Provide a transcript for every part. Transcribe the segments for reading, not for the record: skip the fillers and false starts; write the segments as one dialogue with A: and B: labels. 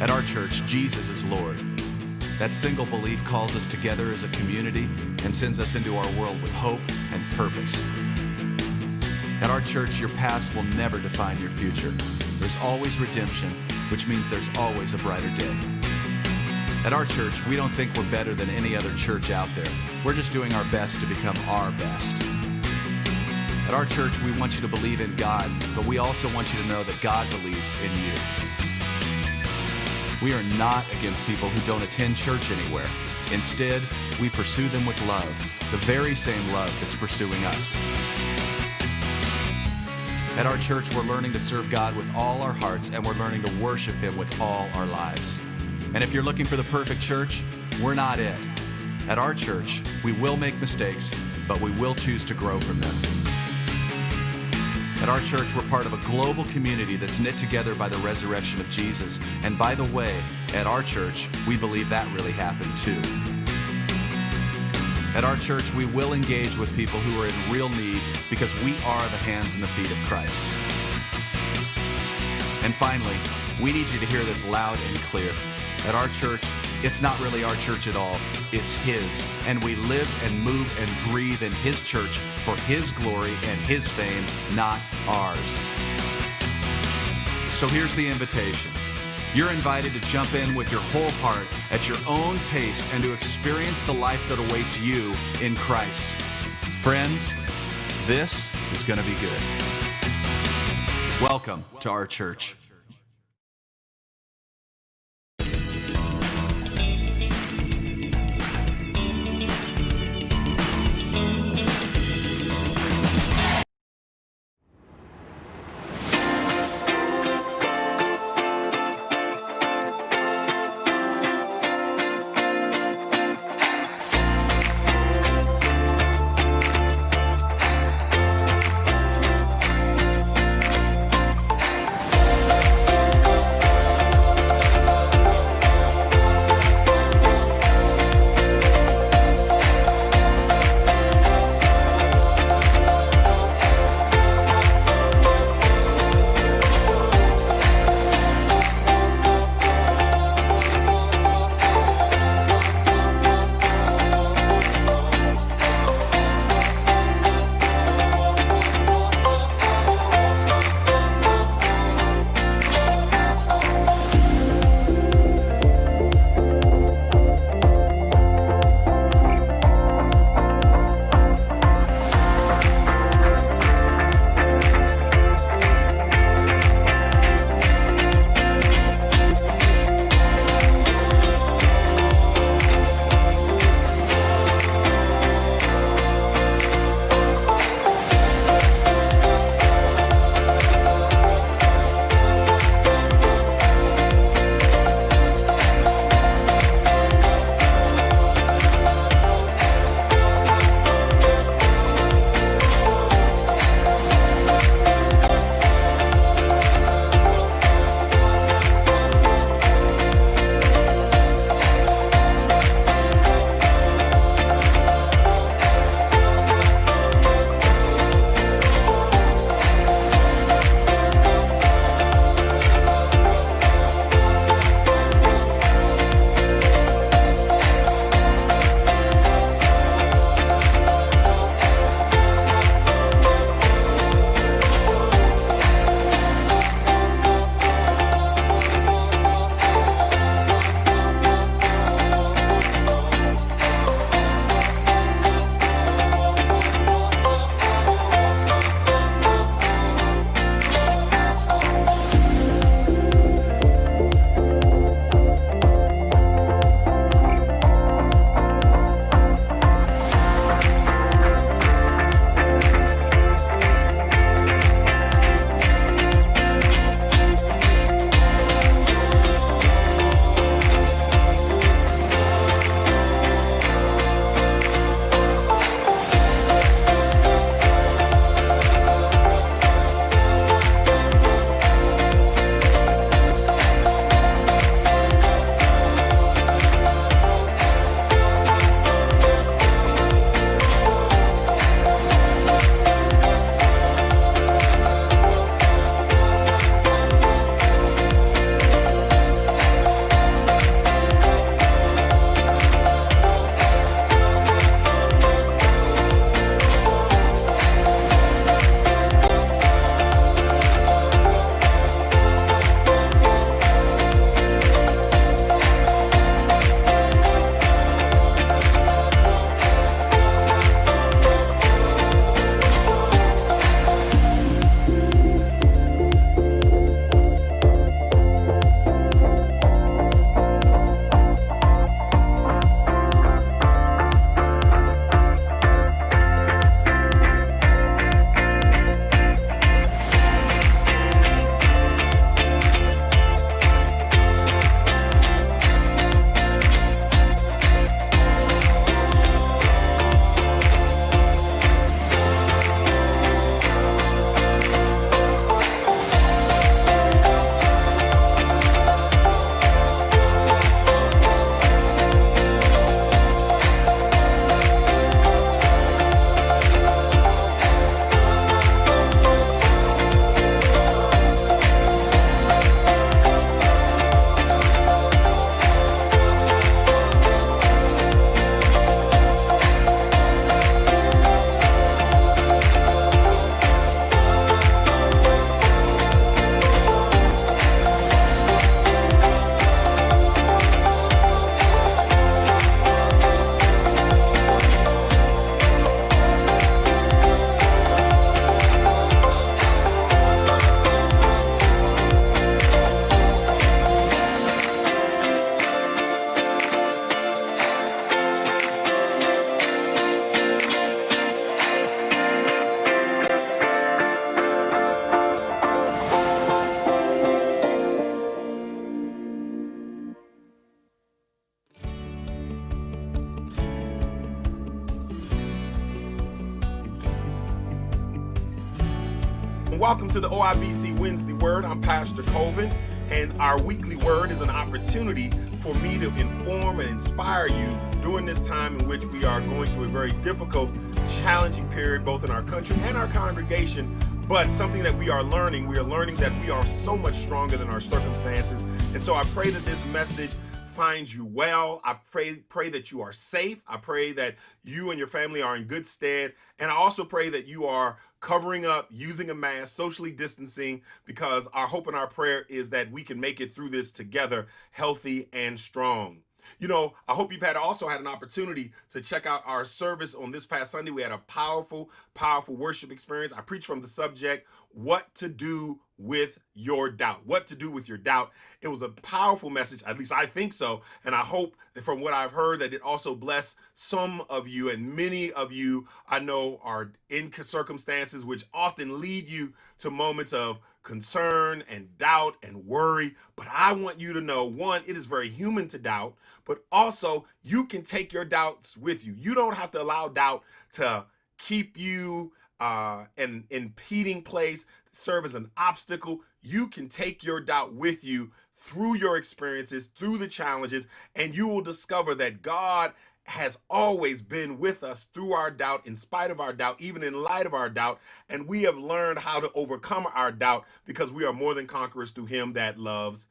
A: At our church, Jesus is Lord. That single belief calls us together as a community and sends us into our world with hope and purpose. At our church, your past will never define your future. There's always redemption, which means there's always a brighter day. At our church, we don't think we're better than any other church out there. We're just doing our best to become our best. At our church, we want you to believe in God, but we also want you to know that God believes in you. We are not against people who don't attend church anywhere. Instead, we pursue them with love, the very same love that's pursuing us. At our church, we're learning to serve God with all our hearts, and we're learning to worship Him with all our lives. And if you're looking for the perfect church, we're not it. At our church, we will make mistakes, but we will choose to grow from them. At our church, we're part of a global community that's knit together by the resurrection of Jesus. And by the way, at our church, we believe that really happened too. At our church, we will engage with people who are in real need because we are the hands and the feet of Christ. And finally, we need you to hear this loud and clear. At our church, it's not really our church at all. It's His. And we live and move and breathe in His church for His glory and His fame, not ours. So here's the invitation. You're invited to jump in with your whole heart at your own pace and to experience the life that awaits you in Christ. Friends, this is going to be good. Welcome to our church.
B: welcome to the OIBC Wednesday Word. I'm Pastor Colvin, and our weekly word is an opportunity for me to inform and inspire you during this time in which we are going through a very difficult, challenging period, both in our country and our congregation, but something that we are learning. We are learning that we are so much stronger than our circumstances. And so I pray that this message finds you well. I pray that you are safe. I pray that you and your family are in good stead. And I also pray that you are covering up, using a mask, socially distancing, because our hope and our prayer is that we can make it through this together, healthy and strong. You know, I hope you've also had an opportunity to check out our service on this past Sunday. We had a powerful worship experience. I preached from the subject, what to do with your doubt. What to do with your doubt. It was a powerful message, at least I think so. And I hope that from what I've heard that it also blessed some of you, and many of you I know are in circumstances which often lead you to moments of concern and doubt and worry. But I want you to know, one, it is very human to doubt, but also you can take your doubts with you. You don't have to allow doubt to keep you an impeding place, serve as an obstacle. You can take your doubt with you through your experiences, through the challenges, and you will discover that God has always been with us through our doubt, in spite of our doubt, even in light of our doubt. And we have learned how to overcome our doubt because we are more than conquerors through him that loves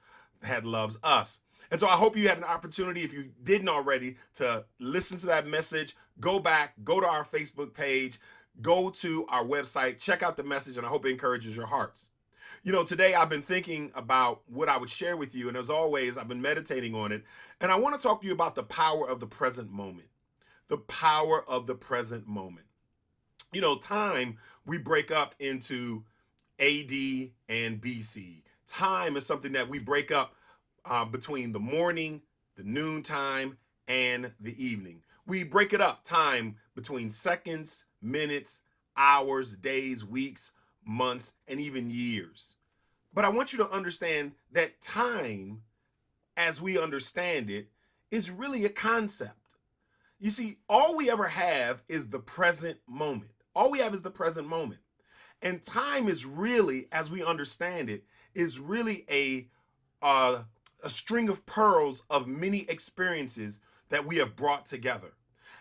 B: us. And so I hope you had an opportunity, if you didn't already, to listen to that message. Go back, go to our Facebook page, go to our website, check out the message, and I hope it encourages your hearts. You know, today I've been thinking about what I would share with you, and as always, I've been meditating on it, and I want to talk to you about the power of the present moment. The power of the present moment. You know, time, we break up into AD and BC. Time is something that we break up between the morning, the noontime, and the evening. We break it up, time, between seconds, minutes, hours, days, weeks, months, and even years. But I want you to understand that time, as we understand it, is really a concept. You see, all we ever have is the present moment. All we have is the present moment. And time is really, as we understand it, is really a string of pearls of many experiences that we have brought together.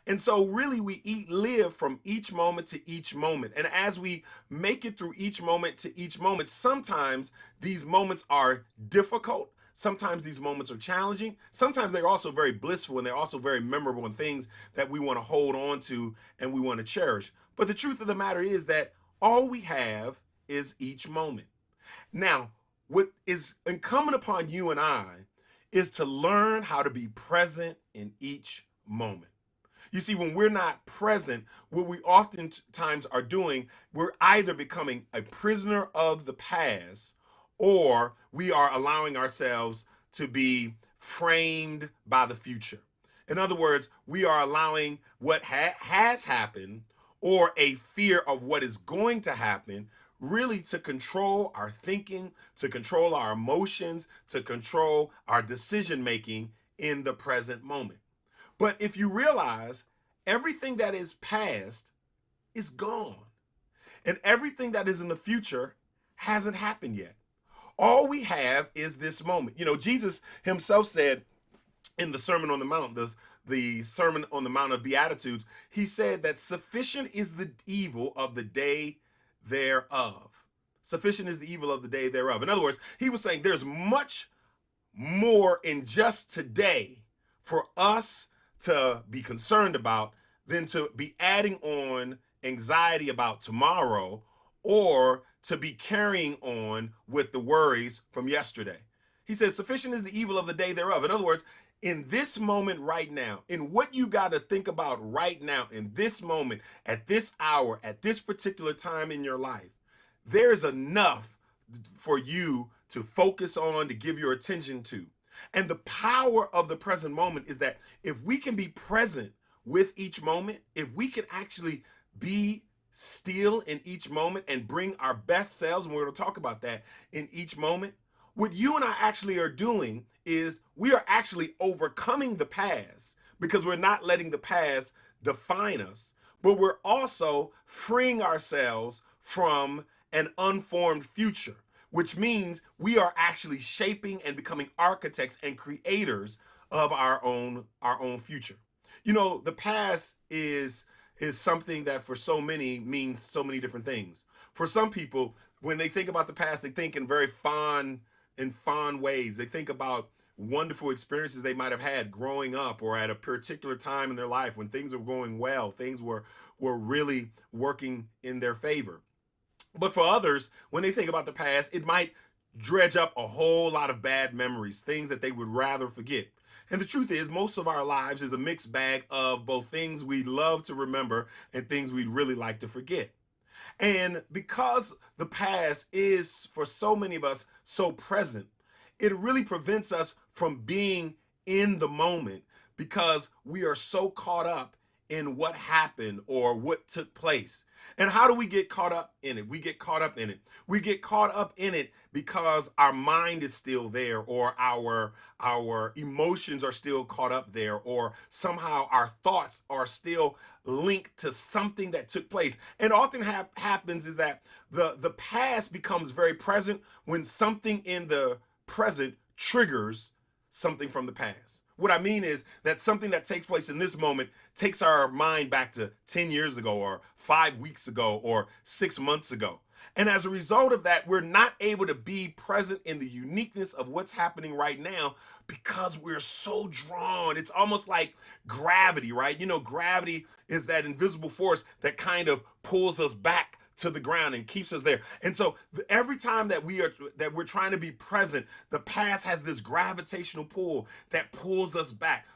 B: And so really we live from each moment to each moment. And as we make it through each moment to each moment, sometimes these moments are difficult. Sometimes these moments are challenging. Sometimes they're also very blissful, and they're also very memorable, and things that we want to hold on to and we want to cherish. But the truth of the matter is that all we have is each moment. Now, what is incumbent upon you and I is to learn how to be present in each moment. You see, when we're not present, what we oftentimes are doing, we're either becoming a prisoner of the past, or we are allowing ourselves to be framed by the future. In other words, we are allowing what has happened, or a fear of what is going to happen, really to control our thinking, to control our emotions, to control our decision making in the present moment. But if you realize, everything that is past is gone, and everything that is in the future hasn't happened yet. All we have is this moment. You know, Jesus himself said in the Sermon on the Mount, the Sermon on the Mount of Beatitudes, he said that sufficient is the evil of the day thereof. Sufficient is the evil of the day thereof. In other words, he was saying there's much more in just today for us to be concerned about than to be adding on anxiety about tomorrow, or to be carrying on with the worries from yesterday. He says, sufficient is the evil of the day thereof. In other words, in this moment right now, in what you got to think about right now, in this moment, at this hour, at this particular time in your life, there's enough for you to focus on, to give your attention to. And the power of the present moment is that if we can be present with each moment, if we can actually be still in each moment and bring our best selves, and we're going to talk about that in each moment, what you and I actually are doing is we are actually overcoming the past, because we're not letting the past define us, but we're also freeing ourselves from an unformed future, which means we are actually shaping and becoming architects and creators of our own future. You know, the past is something that for so many means so many different things. For some people, when they think about the past, they think in very fond ways. They think about wonderful experiences they might have had growing up or at a particular time in their life when things were going well, things were really working in their favor. But for others, when they think about the past, it might dredge up a whole lot of bad memories, things that they would rather forget. And the truth is, most of our lives is a mixed bag of both things we love to remember and things we'd really like to forget. And because the past is, for so many of us, so present, it really prevents us from being in the moment because we are so caught up in what happened or what took place. And how do we get caught up in it? We get caught up in it. We get caught up in it because our mind is still there, or our emotions are still caught up there, or somehow our thoughts are still linked to something that took place. And often happens is that the past becomes very present when something in the present triggers something from the past. What I mean is that something that takes place in this moment takes our mind back to 10 years ago or 5 weeks ago or 6 months ago. And as a result of that, we're not able to be present in the uniqueness of what's happening right now because we're so drawn. It's almost like gravity, right? You know, gravity is that invisible force that kind of pulls us back to the ground and keeps us there. And so every time that we're trying to be present, the past has this gravitational pull that pulls us back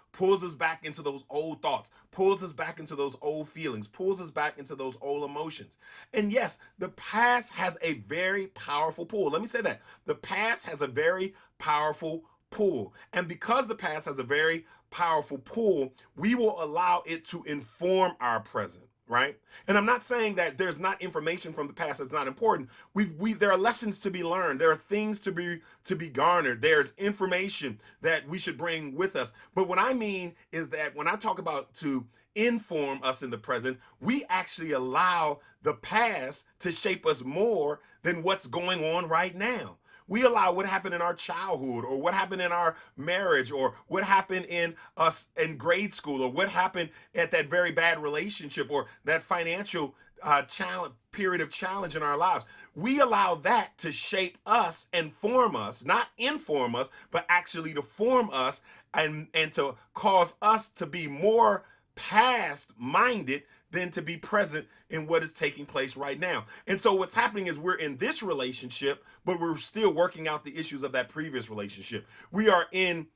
B: into those old thoughts, pulls us back into those old feelings, pulls us back into those old emotions. And yes, the past has a very powerful pull. Let me say that. The past has a very powerful pull. And because the past has a very powerful pull, we will allow it to inform our present. Right? And I'm not saying that there's not information from the past that's not important. There are lessons to be learned. There are things to be garnered. There's information that we should bring with us. But what I mean is that when I talk about to inform us in the present, we actually allow the past to shape us more than what's going on right now. We allow what happened in our childhood or what happened in our marriage or what happened in us in grade school or what happened at that very bad relationship or that financial period of challenge in our lives. We allow that to shape us and form us, not inform us, but actually to form us and to cause us to be more past minded than to be present in what is taking place right now. And so what's happening is we're in this relationship, but we're still working out the issues of that previous relationship. We are in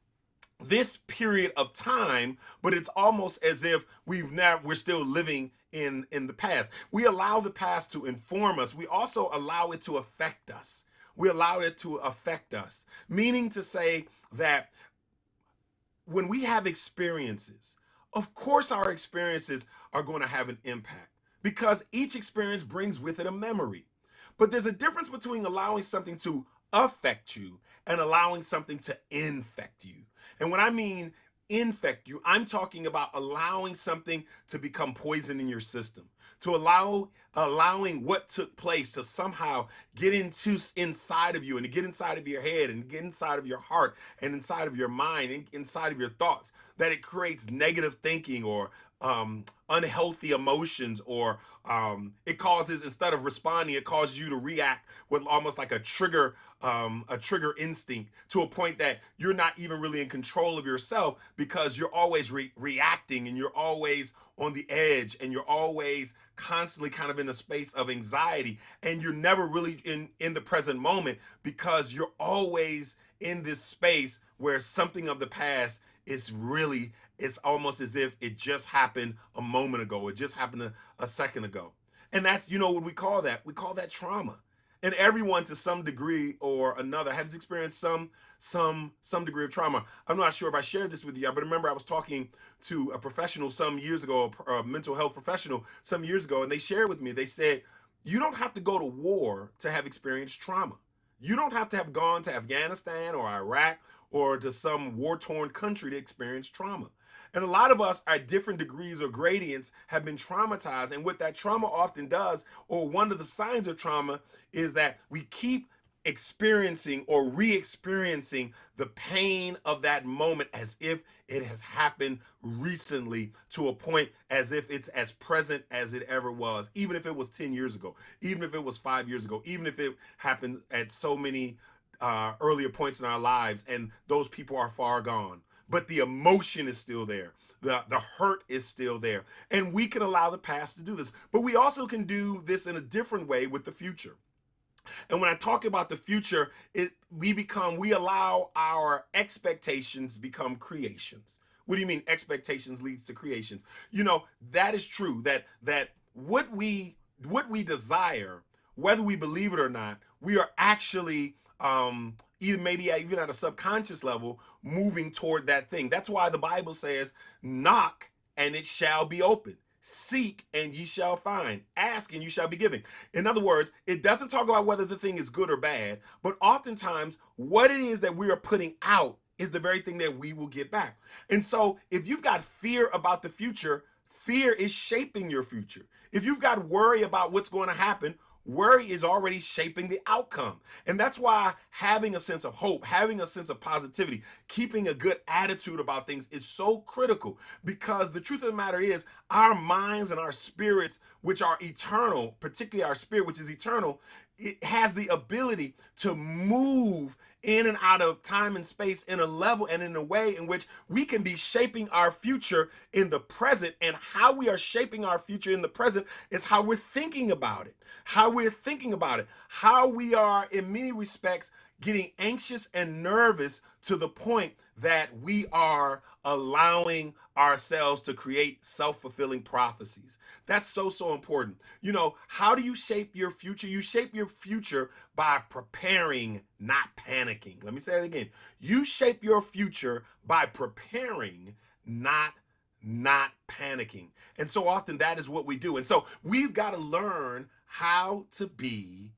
B: this period of time, but it's almost as if we're still living in the past. We allow the past to inform us. We also allow it to affect us. We allow it to affect us, meaning to say that when we have experiences, of course, our experiences are going to have an impact because each experience brings with it a memory. But there's a difference between allowing something to affect you and allowing something to infect you. And when I mean infect you, I'm talking about allowing something to become poison in your system, to allowing what took place to somehow get inside of you and to get inside of your head and get inside of your heart and inside of your mind and inside of your thoughts, that it creates negative thinking or unhealthy emotions, or it causes, instead of responding, it causes you to react with almost like a trigger instinct, to a point that you're not even really in control of yourself because you're always reacting and you're always on the edge and you're always constantly kind of in a space of anxiety, and you're never really in the present moment because you're always in this space where something of the past is really, it's almost as if it just happened a moment ago. It just happened a second ago. And that's, you know what we call that? We call that trauma. And everyone to some degree or another has experienced some degree of trauma. I'm not sure if I shared this with you, but remember I was talking to a professional some years ago, a mental health professional some years ago, and they shared with me, they said, you don't have to go to war to have experienced trauma. You don't have to have gone to Afghanistan or Iraq or to some war-torn country to experience trauma. And a lot of us at different degrees or gradients have been traumatized. And what that trauma often does, or one of the signs of trauma, is that we keep experiencing or re-experiencing the pain of that moment as if it has happened recently, to a point as if it's as present as it ever was, even if it was 10 years ago, even if it was 5 years ago, even if it happened at so many earlier points in our lives and those people are far gone. But the emotion is still there. The hurt is still there. And we can allow the past to do this. But we also can do this in a different way with the future. And when I talk about the future, we allow our expectations become creations. What do you mean expectations leads to creations? You know, that is true, that what we desire, whether we believe it or not, we are actually even at a subconscious level moving toward that thing. That's why the Bible says, knock and it shall be opened. Seek and ye shall find. Ask and you shall be given. In other words, it doesn't talk about whether the thing is good or bad, but oftentimes what it is that we are putting out is the very thing that we will get back. And so if you've got fear about the future, fear is shaping your future. If you've got worry about what's going to happen, worry is already shaping the outcome. And that's why having a sense of hope, having a sense of positivity, keeping a good attitude about things is so critical, because the truth of the matter is our minds and our spirits, which are eternal, particularly our spirit, which is eternal, it has the ability to move in and out of time and space in a level and in a way in which we can be shaping our future in the present. And how we are shaping our future in the present is how we're thinking about it, how we are in many respects getting anxious and nervous to the point that we are allowing ourselves to create self-fulfilling prophecies. That's so important. You know, how do you shape your future? You shape your future by preparing, not panicking. Let me say it again. You shape your future by preparing, not panicking. And so often that is what we do. And so we've got to learn how to be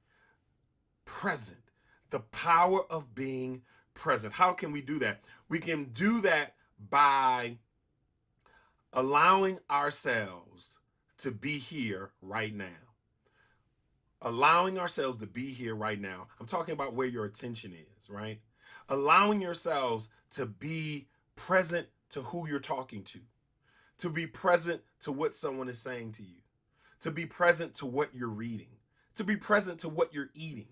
B: present. The power of being present. How can we do that? We can do that by allowing ourselves to be here right now. Allowing ourselves to be here right now. I'm talking about where your attention is, right? Allowing yourselves to be present to who you're talking to be present to what someone is saying to you, to be present to what you're reading, to be present to what you're eating,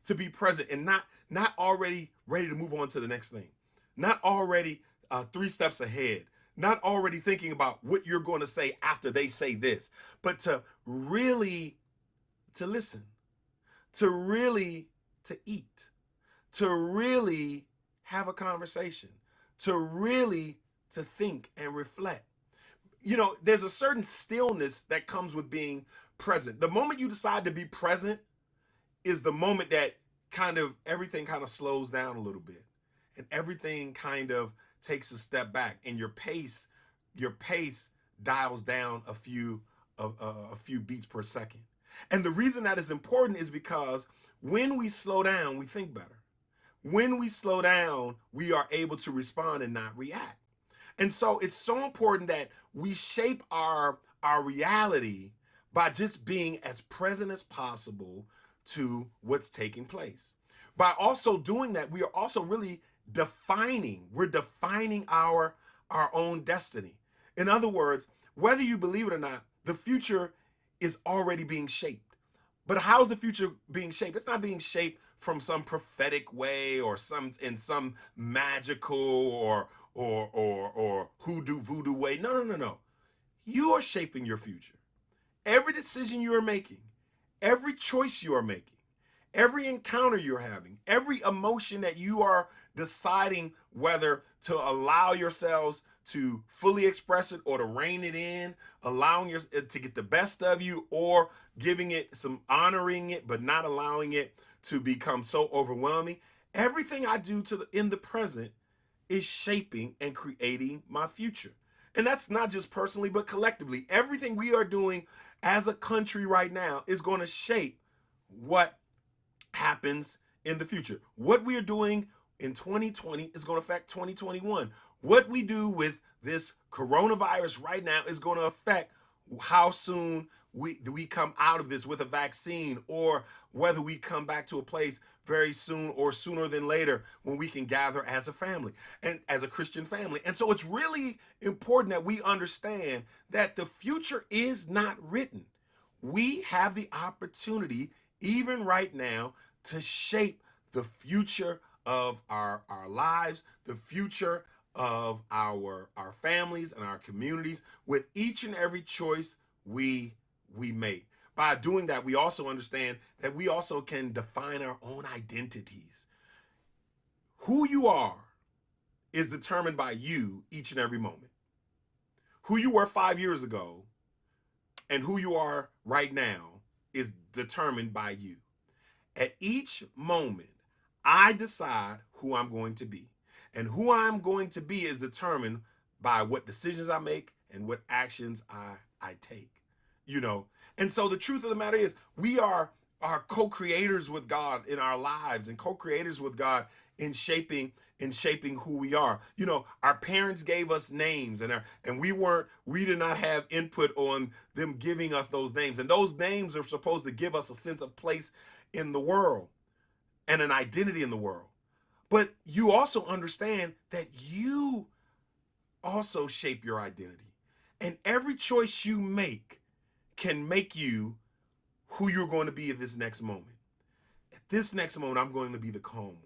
B: to be present and not already ready to move on to the next thing, not already 3 steps ahead, not already thinking about what you're going to say after they say this, but to really to listen, to really to eat, to really have a conversation, to really to think and reflect. You know, there's a certain stillness that comes with being present. The moment you decide to be present is the moment that everything kind of slows down a little bit, and everything kind of takes a step back, and your pace dials down a few beats per second. And the reason that is important is because when we slow down, we think better. When we slow down, we are able to respond and not react. And so it's so important that we shape our reality by just being as present as possible to what's taking place. By also doing that, we are also really defining our own destiny. In other words, whether you believe it or not, the future is already being shaped. But how's the future being shaped? It's not being shaped from some prophetic way or in some magical or hoodoo voodoo way. No. You are shaping your future. Every decision you are making, every choice you are making, every encounter you're having, every emotion that you are deciding whether to allow yourselves to fully express it or to rein it in, allowing it to get the best of you, or giving it some honoring it but not allowing it to become so overwhelming. Everything I do in the present is shaping and creating my future. And that's not just personally, but collectively. Everything we are doing as a country right now is going to shape what happens in the future. What we are doing in 2020 is going to affect 2021. What we do with this coronavirus right now is going to affect how soon we come out of this with a vaccine, or whether we come back to a place very soon or sooner than later when we can gather as a family and as a Christian family. And so it's really important that we understand that the future is not written. We have the opportunity, even right now, to shape the future of our lives, the future of our families and our communities with each and every choice we make. By doing that, we also understand that we also can define our own identities. Who you are is determined by you each and every moment. Who you were 5 years ago and who you are right now is determined by you. At each moment, I decide who I'm going to be. And who I'm going to be is determined by what decisions I make and what actions I take. And so the truth of the matter is, we are co-creators with God in our lives, and co-creators with God in shaping who we are. Our parents gave us names, and we did not have input on them giving us those names. And those names are supposed to give us a sense of place in the world and an identity in the world. But you also understand that you also shape your identity. And every choice you make can make you who you're going to be at this next moment. At this next moment, I'm going to be the calm one.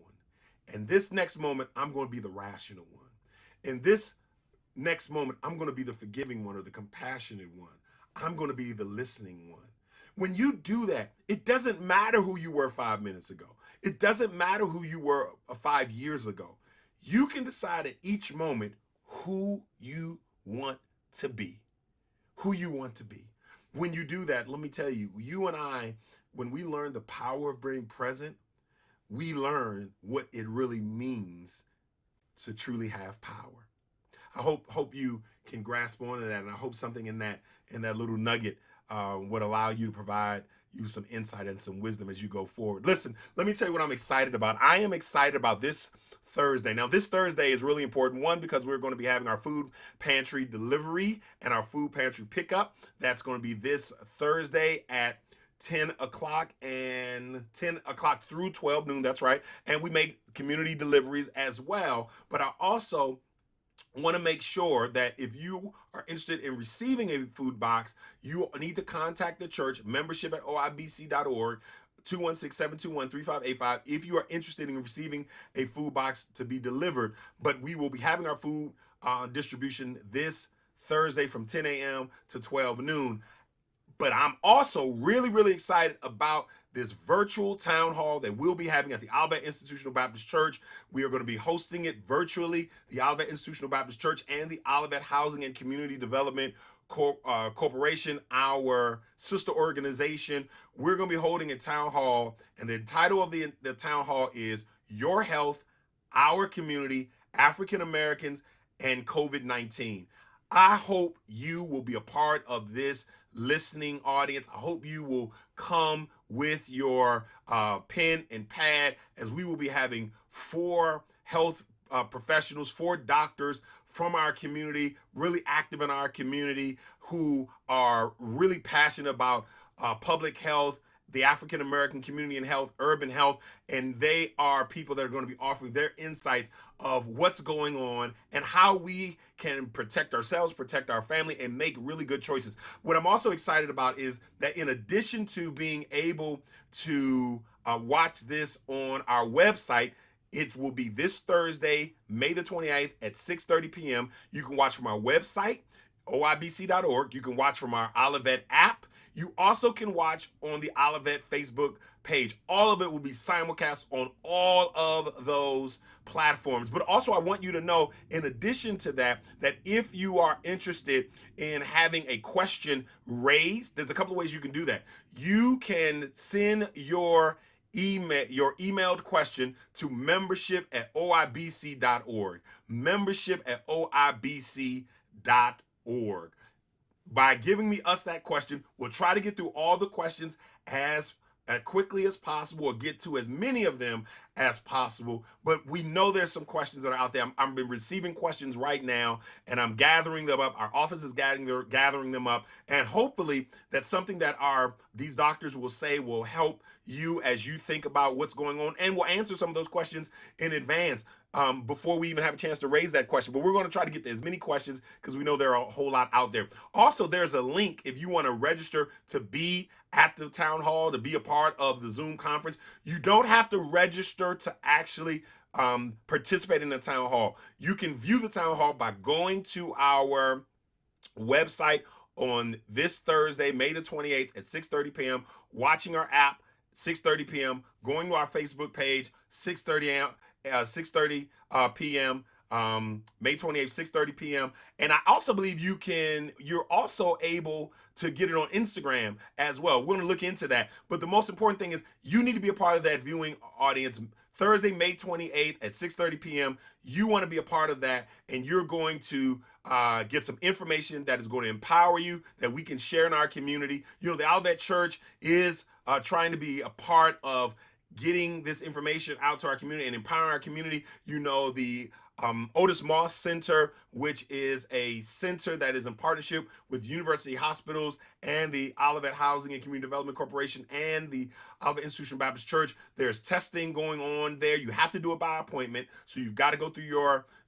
B: And this next moment, I'm going to be the rational one. In this next moment, I'm going to be the forgiving one or the compassionate one. I'm going to be the listening one. When you do that, it doesn't matter who you were 5 minutes ago. It doesn't matter who you were 5 years ago. You can decide at each moment who you want to be. Who you want to be. When you do that, let me tell you, you and I, when we learn the power of being present, we learn what it really means to truly have power. I hope you can grasp onto that, and I hope something in that little nugget would allow you to provide you some insight and some wisdom as you go forward. Listen, let me tell you what I'm excited about. I am excited about this Thursday. Now, this Thursday is really important. One, because we're going to be having our food pantry delivery and our food pantry pickup. That's going to be this Thursday at 10 o'clock and 10 o'clock through 12 noon. That's right. And we make community deliveries as well. But I also want to make sure that if you are interested in receiving a food box, you need to contact the church, membership at OIBC.org, 216-721-3585, if you are interested in receiving a food box to be delivered. But we will be having our food distribution this Thursday from 10 a.m. to 12 noon. But I'm also really, really excited about this virtual town hall that we'll be having at the Olivet Institutional Baptist Church. We are going to be hosting it virtually. The Olivet Institutional Baptist Church and the Olivet Housing and Community Development Corporation, our sister organization, we're going to be holding a town hall. And the title of the town hall is Your Health, Our Community, African Americans, and COVID-19. I hope you will be a part of this listening audience. I hope you will come with your pen and pad, as we will be having 4 health professionals, 4 doctors from our community, really active in our community, who are really passionate about public health, the African American community and health, urban health, and they are people that are going to be offering their insights of what's going on and how we can protect ourselves, protect our family, and make really good choices. What I'm also excited about is that in addition to being able to watch this on our website, it will be this Thursday, May the 28th at 6:30 p.m. You can watch from our website, OIBC.org. You can watch from our Olivet app. You also can watch on the Olivet Facebook page. All of it will be simulcast on all of those platforms. But also, I want you to know, in addition to that, that if you are interested in having a question raised, there's a couple of ways you can do that. You can send your emailed question to membership@oibc.org. Membership@oibc.org. By giving us that question, we'll try to get through all the questions as as quickly as possible, or get to as many of them as possible. But we know there's some questions that are out there. I'm been receiving questions right now, and I'm gathering them up. Our office is gathering them up, and hopefully that's something that these doctors will say will help you as you think about what's going on, and will answer some of those questions in advance. Before we even have a chance to raise that question. But we're going to try to get to as many questions because we know there are a whole lot out there. Also, there's a link if you want to register to be at the town hall, to be a part of the Zoom conference. You don't have to register to actually participate in the town hall. You can view the town hall by going to our website on this Thursday, May the 28th at 6:30 p.m., watching our app 6:30 p.m., going to our Facebook page 6:30 p.m. May 28th, 6:30 p.m. And I also believe you're also able to get it on Instagram as well. We're going to look into that. But the most important thing is you need to be a part of that viewing audience. Thursday, May 28th at 6:30 p.m. You want to be a part of that, and you're going to get some information that is going to empower you, that we can share in our community. You know, the Olivet Church is trying to be a part of getting this information out to our community and empowering our community. You know, the Otis Moss Center, which is a center that is in partnership with University Hospitals and the Olivet Housing and Community Development Corporation and the Olivet Institutional Baptist Church. There's testing going on there. You have to do it by appointment, so you've got to go through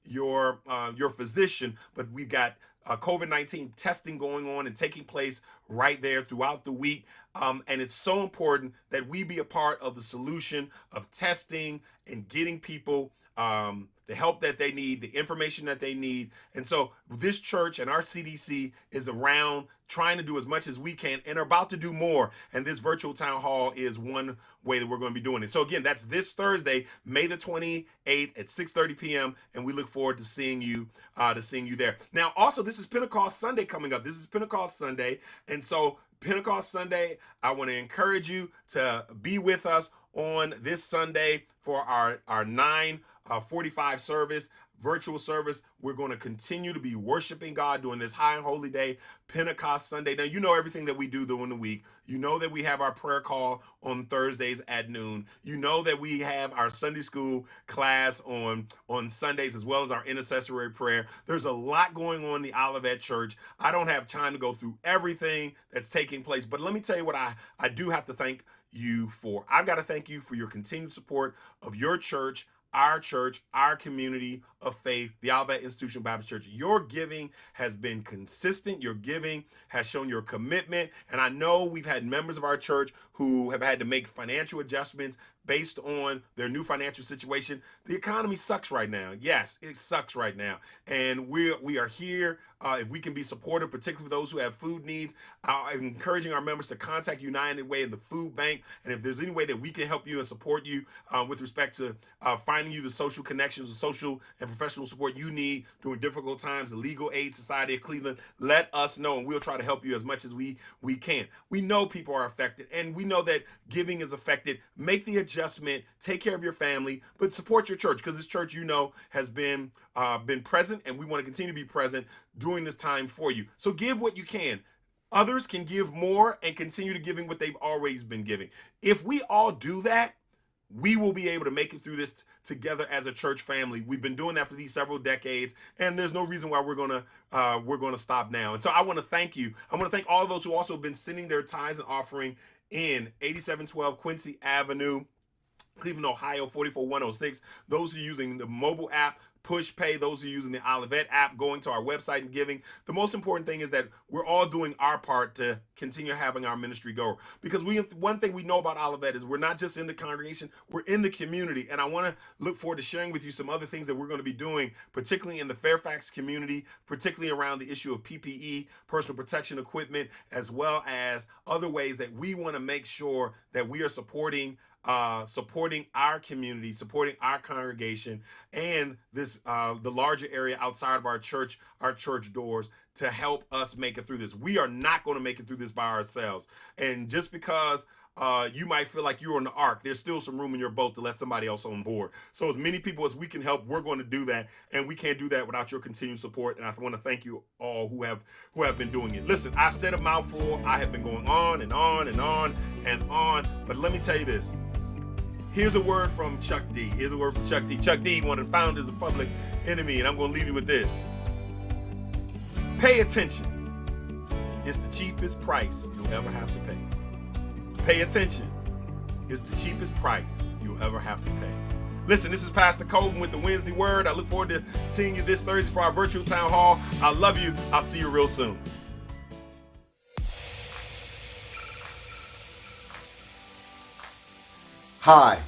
B: your physician. But we've got COVID-19 testing going on and taking place right there throughout the week. And it's so important that we be a part of the solution of testing and getting people the help that they need, the information that they need. And so this church and our CDC is around trying to do as much as we can and are about to do more. And this virtual town hall is one way that we're going to be doing it. So again, that's this Thursday, May the 28th at 6:30 p.m. And we look forward to seeing you there. Now, also, this is Pentecost Sunday coming up. This is Pentecost Sunday. And so Pentecost Sunday, I want to encourage you to be with us on this Sunday for our 9:45 service, virtual service. We're going to continue to be worshiping God during this high and holy day, Pentecost Sunday. Now, you know everything that we do during the week. You know that we have our prayer call on Thursdays at noon. You know that we have our Sunday school class on Sundays, as well as our intercessory prayer. There's a lot going on in the Olivet Church. I don't have time to go through everything that's taking place, but let me tell you what I do have to thank you for. I've got to thank you for your continued support of your church, our community of faith, the Olivet Institutional Baptist Church. Your giving has been consistent. Your giving has shown your commitment. And I know we've had members of our church who have had to make financial adjustments based on their new financial situation. The economy sucks right now. Yes, it sucks right now. And we are here. If we can be supportive, particularly for those who have food needs, I'm encouraging our members to contact United Way and the Food Bank. And if there's any way that we can help you and support you with respect to finding you the social connections, the social and professional support you need during difficult times, the Legal Aid Society of Cleveland, let us know, and we'll try to help you as much as we can. We know people are affected, and we know that giving is affected. Make the adjustment, take care of your family, but support your church, because this church, you know, has been present, and we want to continue to be present during this time for you. So give what you can. Others can give more and continue to giving what they've always been giving. If we all do that, we will be able to make it through this together as a church family. We've been doing that for these several decades, and there's no reason why we're gonna stop now. And so I want to thank you. I want to thank all of those who also have been sending their tithes and offering in 8712 Quincy Avenue, Cleveland, Ohio 44106. Those who are using the mobile app, Push Pay, those who are using the Olivet app, going to our website and giving. The most important thing is that we're all doing our part to continue having our ministry go. Because one thing we know about Olivet is we're not just in the congregation, we're in the community. And I want to look forward to sharing with you some other things that we're going to be doing, particularly in the Fairfax community, particularly around the issue of PPE, personal protection equipment, as well as other ways that we want to make sure that we are supporting our community, supporting our congregation, and this the larger area outside of our church doors, to help us make it through this. We are not going to make it through this by ourselves. And just because you might feel like you're on the ark. There's still some room in your boat to let somebody else on board. So as many people as we can help, we're going to do that, and we can't do that without your continued support. And I want to thank you all who have been doing it. Listen, I've said a mouthful. I have been going on and on and on and on, but let me tell you this. Here's a word from Chuck D. Here's a word from Chuck D. Chuck D, one of the founders of Public Enemy, and I'm going to leave you with this. Pay attention. It's the cheapest price you'll ever have to pay. Pay attention. It's the cheapest price you'll ever have to pay. Listen, this is Pastor Colvin with the Wednesday Word. I look forward to seeing you this Thursday for our virtual town hall. I love you. I'll see you real soon.
C: Hi,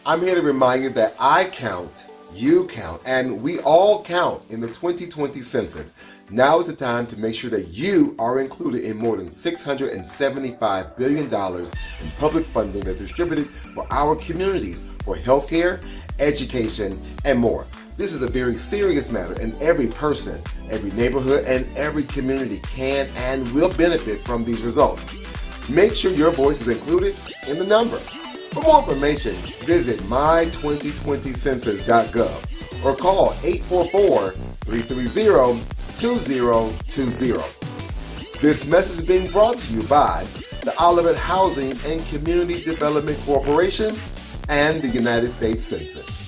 C: I'm here to remind you that I count, you count, and we all count in the 2020 census. Now is the time to make sure that you are included in more than $675 billion in public funding that's distributed for our communities for healthcare, education, and more. This is a very serious matter, and every person, every neighborhood, and every community can and will benefit from these results. Make sure your voice is included in the number. For more information, visit my2020census.gov or call 844-330-2020. This message is being brought to you by the Olivet Housing and Community Development Corporation and the United States Census.